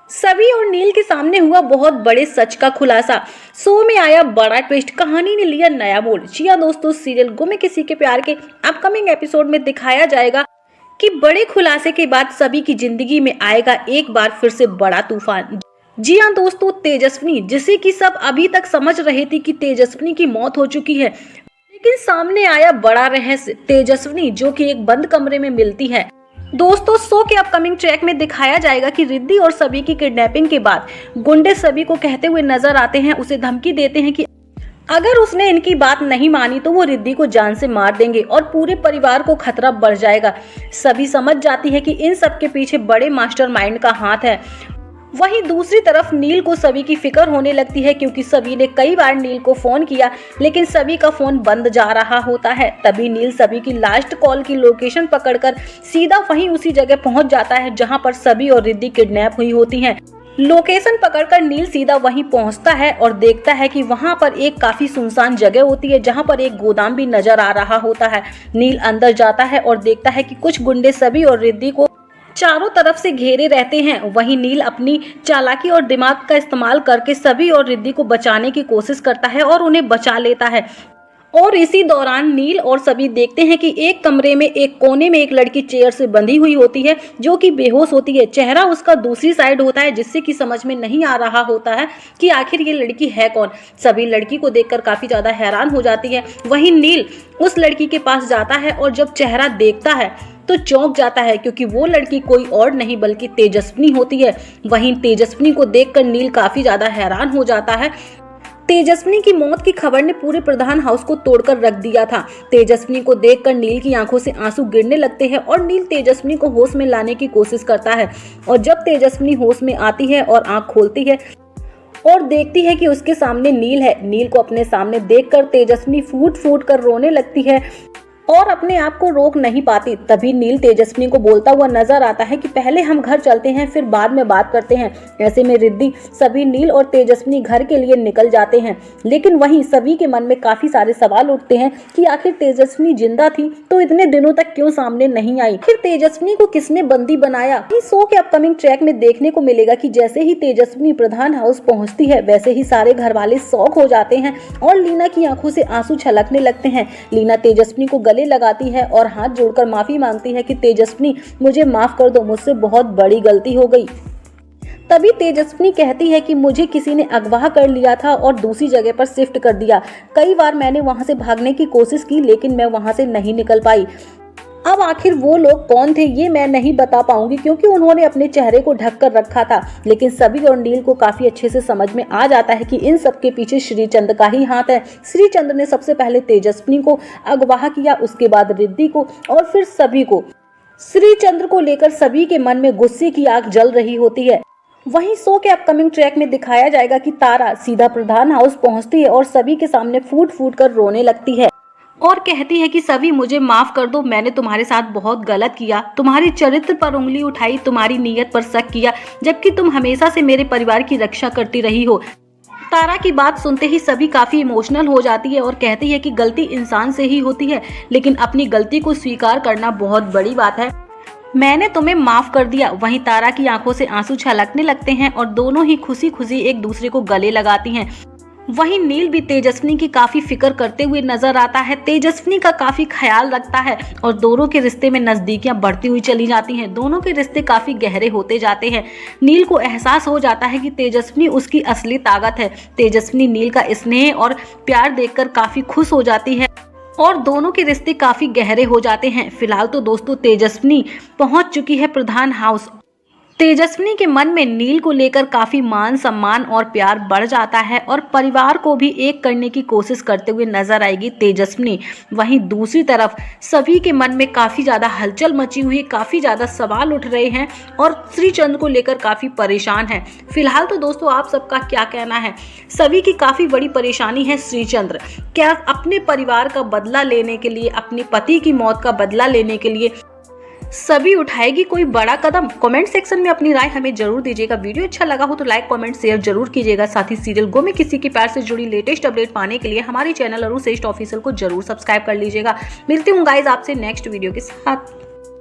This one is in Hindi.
सभी और नील के सामने हुआ बहुत बड़े सच का खुलासा। शो में आया बड़ा ट्विस्ट, कहानी ने लिया नया मोड़। जी हाँ दोस्तों, सीरियल गुम है किसी के प्यार के अपकमिंग एपिसोड में दिखाया जाएगा कि बड़े खुलासे के बाद सभी की जिंदगी में आएगा एक बार फिर से बड़ा तूफान। जी हाँ दोस्तों, तेजस्विनी, जिसे कि सब अभी तक समझ रहे थे कि तेजस्विनी की मौत हो चुकी है, लेकिन सामने आया बड़ा रहस्य। तेजस्विनी जो कि एक बंद कमरे में मिलती है। दोस्तों, शो के अपकमिंग ट्रैक में दिखाया जाएगा कि रिद्धि और सभी की किडनैपिंग के बाद गुंडे सभी को कहते हुए नजर आते हैं, उसे धमकी देते हैं कि अगर उसने इनकी बात नहीं मानी तो वो रिद्धि को जान से मार देंगे और पूरे परिवार को खतरा बढ़ जाएगा। सभी समझ जाती है कि इन सब के पीछे बड़े मास्टरमाइंड का हाथ है। वहीं दूसरी तरफ नील को सभी की फिक्र होने लगती है, क्योंकि सभी ने कई बार नील को फोन किया लेकिन सभी का फोन बंद जा रहा होता है। तभी नील सभी की लास्ट कॉल की लोकेशन पकड़कर सीधा वहीं उसी जगह पहुंच जाता है जहां पर सभी और रिद्धि किडनैप हुई होती हैं। लोकेशन पकड़कर नील सीधा वहीं पहुंचता है और देखता है कि वहां पर एक काफी सुनसान जगह होती है जहां पर एक गोदाम भी नजर आ रहा होता है। नील अंदर जाता है और देखता है कि कुछ गुंडे सभी और रिद्धि को चारों तरफ से घेरे रहते हैं। वहीं नील अपनी चालाकी और दिमाग का इस्तेमाल करके सभी और रिद्धि को बचाने की कोशिश करता है और उन्हें बचा लेता है। और इसी दौरान नील और सभी देखते हैं कि एक कमरे में एक कोने में एक लड़की चेयर से बंधी हुई होती है जो कि बेहोश होती है। चेहरा उसका दूसरी साइड होता है, जिससे कि समझ में नहीं आ रहा होता है कि आखिर ये लड़की है कौन। सभी लड़की को देखकर काफी ज्यादा हैरान हो जाती है। वहीं नील उस लड़की के पास जाता है और जब चेहरा देखता है तो चौंक जाता है, क्योंकि वो लड़की कोई और नहीं बल्कि तेजस्विनी होती है। वहीं तेजस्विनी को देखकर नील काफी ज्यादा हैरान हो जाता है। तेजस्विनी की मौत की खबर ने पूरे प्रधान हाउस को तोड़कर रख दिया था। तेजस्विनी को देखकर नील की आंखों से आंसू गिरने लगते हैं और नील तेजस्विनी को होश में लाने की कोशिश करता है। और जब तेजस्विनी होश में आती है और आंख खोलती है और देखती है कि उसके सामने नील है, नील को अपने सामने देखकर तेजस्विनी फूट फूट कर रोने लगती है और अपने आप को रोक नहीं पाती। तभी नील तेजस्विनी को बोलता हुआ नजर आता है कि पहले हम घर चलते हैं, फिर बाद में बात करते हैं। ऐसे में रिद्धि, सभी, नील और तेजस्विनी घर के लिए निकल जाते हैं। लेकिन वहीं सभी के मन में काफी सारे सवाल उठते हैं कि आखिर तेजस्विनी जिंदा थी तो इतने दिनों तक क्यों सामने नहीं आई, फिर तेजस्विनी को किसने बंदी बनाया। इस शो के अपकमिंग ट्रैक में देखने को मिलेगा कि जैसे ही तेजस्विनी प्रधान हाउस पहुंचती है वैसे ही सारे घर वाले शॉक हो जाते हैं और लीना की आंखों से आंसू छलकने लगते हैं। लीना तेजस्विनी को गले लगाती है और हाथ जोड़कर माफी मांगती है कि तेजस्विनी, मुझे माफ कर दो, मुझसे बहुत बड़ी गलती हो गई। तभी तेजस्विनी कहती है कि मुझे किसी ने अगवा कर लिया था और दूसरी जगह पर शिफ्ट कर दिया। कई बार मैंने वहां से भागने की कोशिश की लेकिन मैं वहां से नहीं निकल पाई। अब आखिर वो लोग कौन थे ये मैं नहीं बता पाऊंगी, क्योंकि उन्होंने अपने चेहरे को ढक कर रखा था। लेकिन सभी और नील को काफी अच्छे से समझ में आ जाता है कि इन सब के पीछे श्रीचंद्र का ही हाथ है। श्रीचंद्र ने सबसे पहले तेजस्विनी को अगवा किया, उसके बाद रिद्धि को और फिर सभी को। श्रीचंद्र को लेकर सभी के मन में गुस्से की आग जल रही होती है। वहीं शो के अपकमिंग ट्रैक में दिखाया जाएगा कि तारा सीधा प्रधान हाउस पहुंचती है और सभी के सामने फूट फूट कर रोने लगती है और कहती है कि सभी, मुझे माफ कर दो, मैंने तुम्हारे साथ बहुत गलत किया, तुम्हारी चरित्र पर उंगली उठाई, तुम्हारी नीयत पर शक किया, जबकि तुम हमेशा से मेरे परिवार की रक्षा करती रही हो। तारा की बात सुनते ही सभी काफी इमोशनल हो जाती है और कहती है कि गलती इंसान से ही होती है, लेकिन अपनी गलती को स्वीकार करना बहुत बड़ी बात है। मैंने तुम्हें माफ कर दिया। वहीं तारा की आंखों से आंसू छलकने लगते हैं और दोनों ही खुशी खुशी एक दूसरे को गले लगाती हैं। वहीं नील भी तेजस्विनी की काफी फिक्र करते हुए नजर आता है, तेजस्विनी का काफी ख्याल रखता है और दोनों के रिश्ते में नजदीकियां बढ़ती हुई चली जाती हैं। दोनों के रिश्ते काफी गहरे होते जाते हैं। नील को एहसास हो जाता है कि तेजस्विनी उसकी असली ताकत है। तेजस्विनी नील का स्नेह और प्यार देखकर काफी खुश हो जाती है और दोनों के रिश्ते काफी गहरे हो जाते हैं। फिलहाल तो दोस्तों तेजस्विनी पहुंच चुकी है प्रधान हाउस। तेजस्विनी के मन में नील को लेकर काफी मान सम्मान और प्यार बढ़ जाता है और परिवार को भी एक करने की कोशिश करते हुए नजर आएगी तेजस्विनी। वहीं दूसरी तरफ सभी के मन में काफी ज्यादा हलचल मची हुई, काफी ज्यादा सवाल उठ रहे हैं और श्रीचंद्र को लेकर काफी परेशान है। फिलहाल तो दोस्तों आप सबका क्या कहना है? सभी की काफी बड़ी परेशानी है श्रीचंद्र। क्या अपने परिवार का बदला लेने के लिए, अपने पति की मौत का बदला लेने के लिए सभी उठाएगी कोई बड़ा कदम? कमेंट सेक्शन में अपनी राय हमें जरूर दीजिएगा। वीडियो अच्छा लगा हो तो लाइक, कमेंट, शेयर जरूर कीजिएगा। साथ ही सीरियल गुम है किसी के प्यार से जुड़ी लेटेस्ट अपडेट पाने के लिए हमारे चैनल अरुण श्रेष्ठ ऑफिशियल को जरूर सब्सक्राइब कर लीजिएगा। मिलती हूँ गाइज आपसे नेक्स्ट वीडियो के साथ।